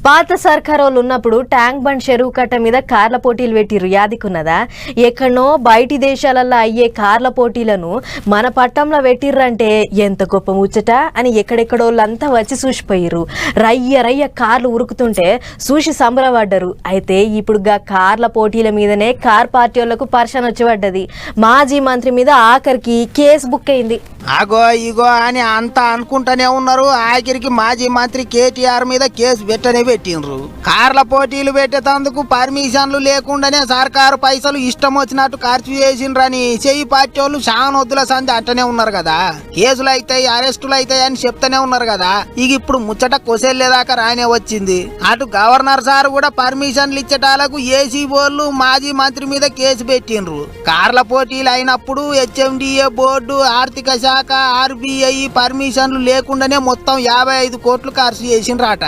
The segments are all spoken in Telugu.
పాత సర్కారోళ్ళు ఉన్నప్పుడు ట్యాంక్ బండ్ చెరువు కట్ట మీద కార్ల పోటీలు పెట్టిర్రు, యాదికున్నదా? ఎక్కడనో బయటి దేశాలల్లో అయ్యే కార్ల పోటీలను మన పట్టంలో పెట్టిర్రంటే ఎంత గొప్ప ముచ్చట అని ఎక్కడెక్కడోళ్ళంతా వచ్చి చూసిపోయిర్రు. రయ్య రయ్య కార్లు ఉరుకుతుంటే చూసి సంబరపడ్డరు. అయితే ఇప్పుడు కార్ల పోటీల మీదనే కార్ పార్టీ వాళ్లకు పర్షన్ వచ్చి పడ్డది. మాజీ మంత్రి మీద ఆఖరికి కేసు బుక్ అయింది. అగో ఇగో అని అంతా అనుకుంటూనే ఉన్నారు. ఆఖరికి మాజీ మంత్రి కేటీఆర్ మీద కేసు పెట్టిండ్రు. కార్ల పోటీలు పెట్టేందుకు పర్మిషన్లు లేకుండానే సర్కారు పైసలు ఇష్టం వచ్చినట్టు ఖర్చు చేసిండ్రని చెయ్యి పార్టీ వాళ్ళు శానొద్దుల సంధి అంటనే ఉన్నారు కదా. కేసులు అవుతాయి, అరెస్టులు అవుతాయి అని చెప్తానే ఉన్నారు కదా. ఇక ఇప్పుడు ముచ్చట కొసేలేదాకా రానే వచ్చింది. అటు గవర్నర్ సార్ కూడా పర్మిషన్లు ఇచ్చేటాలకు ఏసీ వాళ్ళు మాజీ మంత్రి మీద కేసు పెట్టిండ్రు. కార్ల పోటీలు అయినప్పుడు హెచ్ఎండిఏ బోర్డు, ఆర్థిక శాఖ, ఆర్బీఐ పర్మిషన్లు లేకుండానే మొత్తం 55 కోట్లు ఖర్చు చేసిండ్రాట.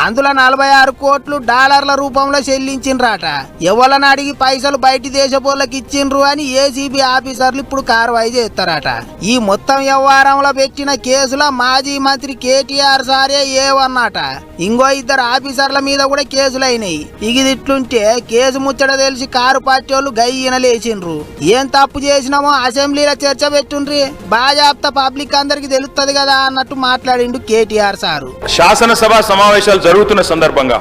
అందులో 46 కోట్లు డాలర్ల రూపంలో చెల్లించిండ్రాట. ఎవరిని అడిగి పైసలు బయటి దేశపోళ్ళకి ఇచ్చిండ్రు అని ఏసీబీ ఆఫీసర్లు ఇప్పుడు కార్వాయి చేస్తారట. ఈ మొత్తం వ్యవహారంలో పెట్టిన కేసుల మాజీ మంత్రి కేటీఆర్ సారే ఏవన్నట. ఇంకో 2 ఆఫీసర్ల మీద కూడా కేసులు అయినాయి. ఇట్లుంటే కేసు ముచ్చట తెలిసి కారు పార్టీ వాళ్ళు గయ్యన లేచిండ్రు. ఏం తప్పు చేసినామో అసెంబ్లీలో చర్చ పెట్టుండ్రి, బాజాప్తా పబ్లిక్ అందరికి తెలుస్తుంది కదా అన్నట్టు మాట్లాడిండు కేటీఆర్ సారు. శాసనసభ సమావేశాలు జరుగుతున్న సందర్భంగా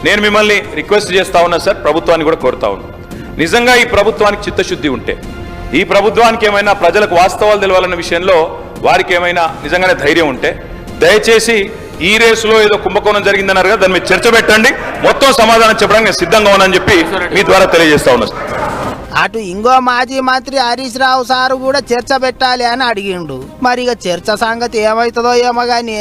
నేను మిమ్మల్ని రిక్వెస్ట్ చేస్తా ఉన్నా సార్, ప్రభుత్వాన్ని కూడా కోరుతా ఉన్నా. నిజంగా ఈ ప్రభుత్వానికి చిత్తశుద్ధి ఉంటే, ఈ ప్రభుత్వానికి ఏమైనా ప్రజలకు వాస్తవాలు తెలవాలన్న విషయంలో వారికి ఏమైనా నిజంగానే ధైర్యం ఉంటే, దయచేసి ఈ రేసులో ఏదో కుంభకోణం జరిగిందన్నారు కదా, దాని మీద చర్చ పెట్టండి. మొత్తం సమాధానం చెప్పడానికి నేను సిద్ధంగా ఉన్నానని చెప్పి మీ ద్వారా తెలియజేస్తా ఉన్నా. అటు ఇంకో మాజీ మంత్రి హరీష్ రావు సారు కూడా చర్చ పెట్టాలి అని అడిగిండు. మరి ఇక చర్చ సంగతి ఏమవుతుందో ఏమో గానీ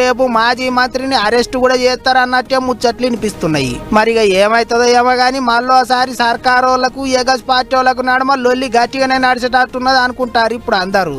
రేపు మాజీ మంత్రిని అరెస్ట్ కూడా చేస్తారన్నట్టే ముచ్చట్లు వినిపిస్తున్నాయి. మరి ఇక ఏమవుతుందో ఏమో గానీ మళ్ళోసారి సర్కారోళ్లకు ఎగస్ పార్టీ వాళ్ళకు నడమ లొల్లి గట్టిగానే నడిచేటట్టున్నది అనుకుంటారు ఇప్పుడు అందరూ.